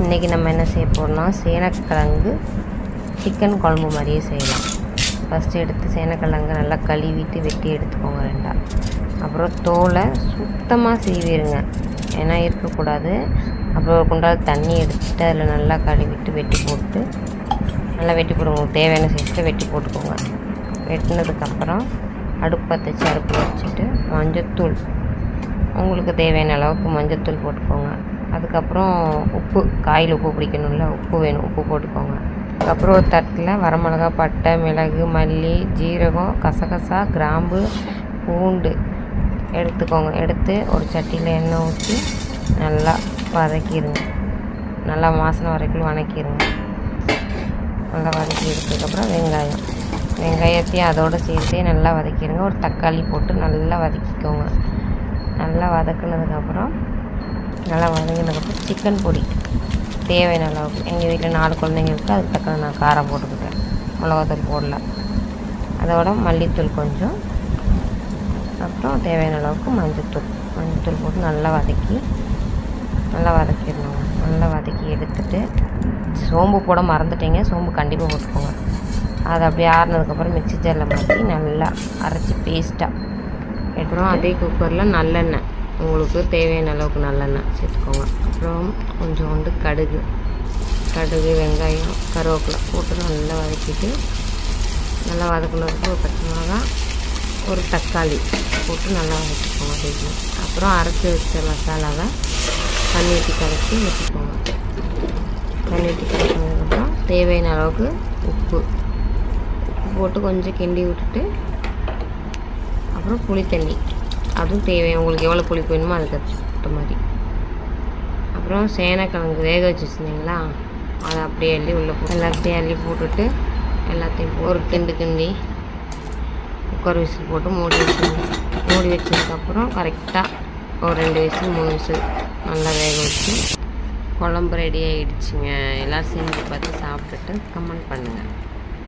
இன்றைக்கி நம்ம என்ன செய்ய போகிறோம்னா சேனக்கிழங்கு சிக்கன் குழம்பு மாதிரியே செய்யலாம். ஃபஸ்ட்டு எடுத்து சேனக்கிழங்கு நல்லா கழுவிட்டு வெட்டி எடுத்துக்கோங்க ரெண்டாக. அப்புறம் தோலை சுத்தமாக சீவிடுங்க, ஏன்னா இருக்கக்கூடாது. அப்புறம் ஒரு குண்டால் தண்ணி எடுத்துகிட்டு அதில் நல்லா கழுவிட்டு வெட்டி போட்டு நல்லா வெட்டி போடுங்க. உங்களுக்கு தேவையான சைஸில் வெட்டி போட்டுக்கோங்க. வெட்டினதுக்கப்புறம் அடுப்பை வச்சு அடுப்பில் வச்சுட்டு மஞ்சத்தூள், உங்களுக்கு தேவையான அளவுக்கு மஞ்சத்தூள் போட்டுக்கோங்க. அதுக்கப்புறம் உப்பு, காயில் உப்பு பிடிக்கணும்ல, உப்பு வேணும், உப்பு போட்டுக்கோங்க. அதுக்கப்புறம் ஒரு தட்டில் வரமிளகா, பட்டை, மிளகு, மல்லி, ஜீரகம், கசகசா, கிராம்பு, பூண்டு எடுத்துக்கோங்க. எடுத்து ஒரு சட்டியில் எண்ணெய் ஊற்றி நல்லா வதக்கிடுங்க. நல்லா வாசனை வரைக்கும் வதக்கிடுங்க. நல்லா வதக்கி எடுத்ததுக்கப்புறம் வெங்காயத்தையும் அதோடு சேர்த்தே நல்லா வதக்கிடுங்க. ஒரு தக்காளி போட்டு நல்லா வதக்கிக்கோங்க. நல்லா வதக்குனதுக்கப்புறம் நல்லா வதங்கினதுக்கப்புறம் சிக்கன் பொடி தேவையான அளவுக்கு, எங்கள் வீட்டில் 4 குழந்தைங்க இருக்குது, அதுக்கு தக்க நான் காரம் போட்டுக்கிட்டேன், மிளகாத்தூள் போடல. அதோட மல்லித்தூள் கொஞ்சம், அப்புறம் தேவையான அளவுக்கு மஞ்சத்தூள் போட்டு நல்லா வதக்கிடணும். நல்லா வதக்கி எடுத்துகிட்டு சோம்பு போட மறந்துட்டீங்க, சோம்பு கண்டிப்பாக போட்டுக்கோங்க. அதை அப்படியே ஆறுனதுக்கப்புறம் மிக்ஸி ஜாரில் மாற்றி நல்லா அரைச்சி பேஸ்ட்டாக எடுத்துகிறோம். அதே குக்கரில் நல்லெண்ணெய், உங்களுக்கு தேவையான அளவுக்கு நல்லெண்ணெய் சேர்த்துக்கோங்க. அப்புறம் கொஞ்சோண்டு கடுகு, வெங்காயம், கருவேப்பிலை போட்டு நல்லா வதக்கிட்டு, நல்லா வதக்குனதுக்கு ஒரு பச்சை மிளகாய், ஒரு தக்காளி போட்டு நல்லா வதக்கிக்கோங்க. அப்புறம் அரைச்சி வச்ச மசாலாவை தண்ணி ஊற்றி கரைச்சி ஊற்றிக்கோங்க. தண்ணி ஊற்றி கரைச்சதுக்கப்புறம் தேவையான அளவுக்கு உப்பு போட்டு கொஞ்சம் கிண்டி விட்டுட்டு, அப்புறம் புளி தண்ணி, அதுவும் தேவை, உங்களுக்கு எவ்வளோ புளிப்பு வேணுமோ அதுக்கு தகுந்த மாதிரி. அப்புறம் சேனக்கிழங்கு வேக வச்சு வச்சுருந்தீங்களா, அதை அப்படியே அள்ளி உள்ளே போட்டு எல்லாத்தையும் அள்ளி போட்டுட்டு எல்லாத்தையும் ஒரு கிண்டி குக்கர் விசில் போட்டு மூடி வச்சதுக்கப்புறம் கரெக்டாக ஒரு 2 விசில் 3 விசில் நல்லா வேக வச்சு குழம்பு ரெடி ஆகிடுச்சிங்க. எல்லோரும் செஞ்சு பார்த்து சாப்பிட்டுட்டு கமெண்ட் பண்ணுங்கள்.